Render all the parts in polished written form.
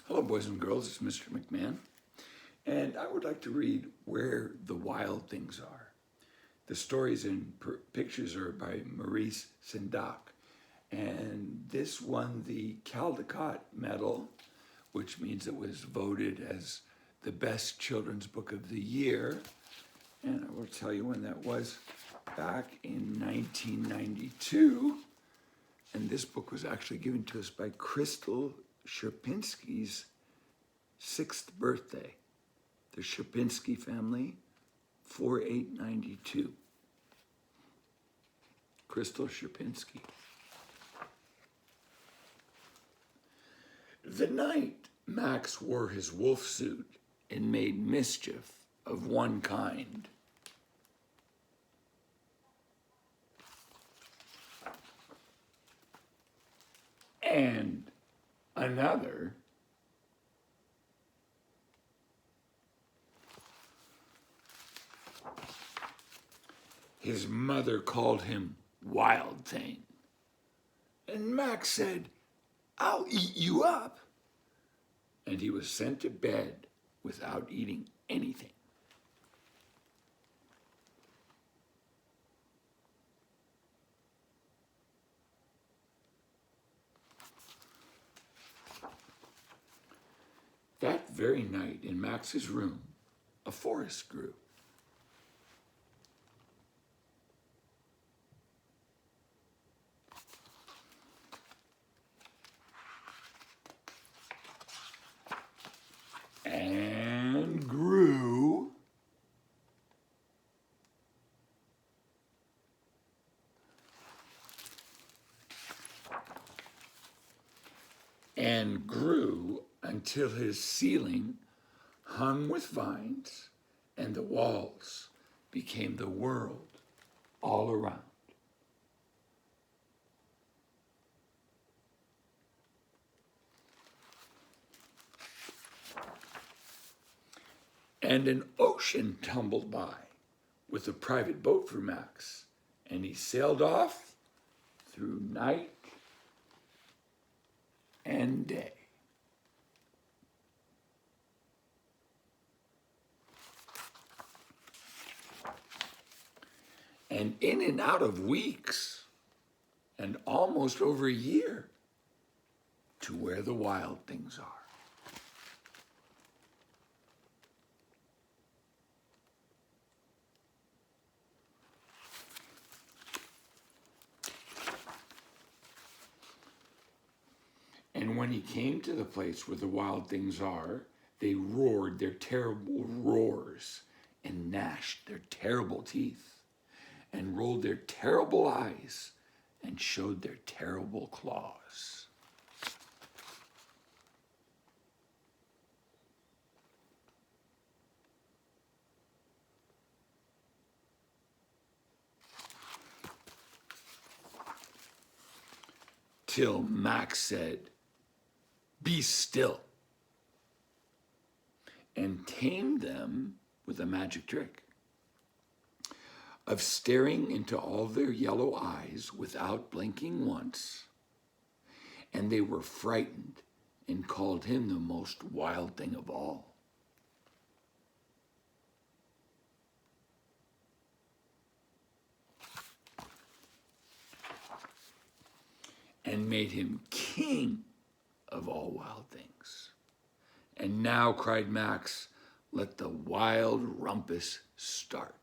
Hello, boys and girls. It's Mr. McMahon, and I would like to read Where the Wild Things Are. The stories and pictures are by Maurice Sendak, and this won the Caldecott Medal, which means it was voted as the best children's book of the year. And I will tell you when that was, back in 1992. And this book was actually given to us by Crystal Sierpinski's 6th birthday. The Sierpinski family, 4892. Crystal Sierpinski. The night Max wore his wolf suit and made mischief of one kind, and another, his mother called him Wild Thing. And Max said, "I'll eat you up." And he was sent to bed without eating anything. That very night in Max's room, a forest grew. And grew. And grew until his ceiling hung with vines and the walls became the world all around. And an ocean tumbled by with a private boat for Max, and he sailed off through night and day. And in and out of weeks, and almost over a year, to where the wild things are. And when he came to the place where the wild things are, they roared their terrible roars and gnashed their terrible teeth and rolled their terrible eyes and showed their terrible claws. Till Max said, "Be still," and tamed them with a magic trick of staring into all their yellow eyes without blinking once. And they were frightened and called him the most wild thing of all. And made him king of all wild things. And now, cried Max, let the wild rumpus start.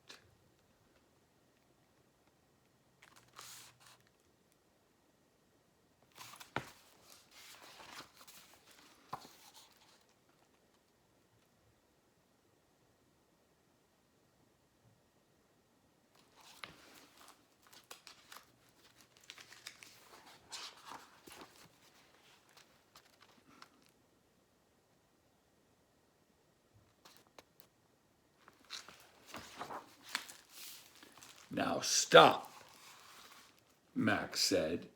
Now stop, Max said,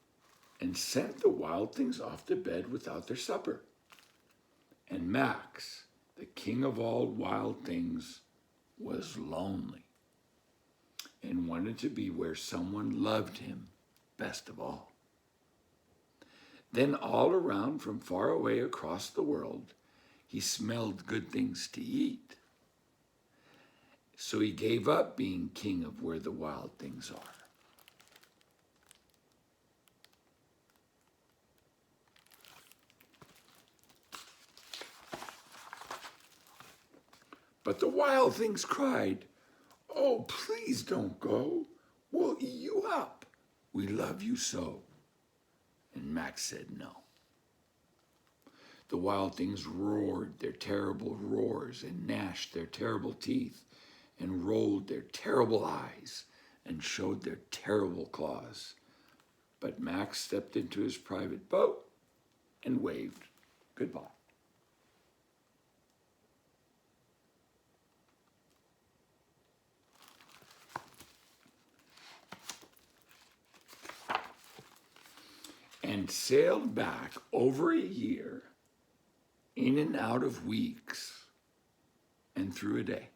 and sent the wild things off to bed without their supper. And Max, the king of all wild things, was lonely and wanted to be where someone loved him best of all. Then all around from far away across the world, He smelled good things to eat. So he gave up being king of where the wild things are. But the wild things cried, "Oh, please don't go. We'll eat you up. We love you so." And Max said no. The wild things roared their terrible roars and gnashed their terrible teeth and rolled their terrible eyes and showed their terrible claws. But Max stepped into his private boat and waved goodbye. And sailed back over a year, in and out of weeks, and through a day.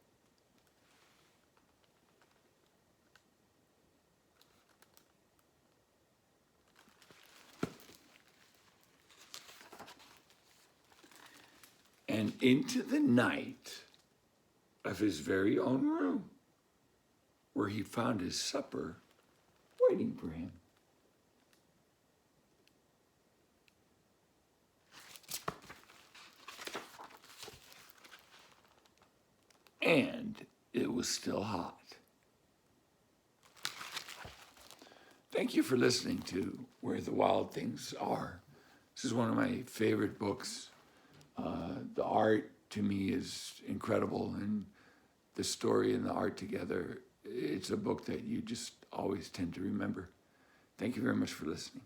And into the night of his very own room, where he found his supper waiting for him. And it was still hot. Thank you for listening to Where the Wild Things Are. This is one of my favorite books. The art to me is incredible, and the story and the art together, it's a book that you just always tend to remember. Thank you very much for listening.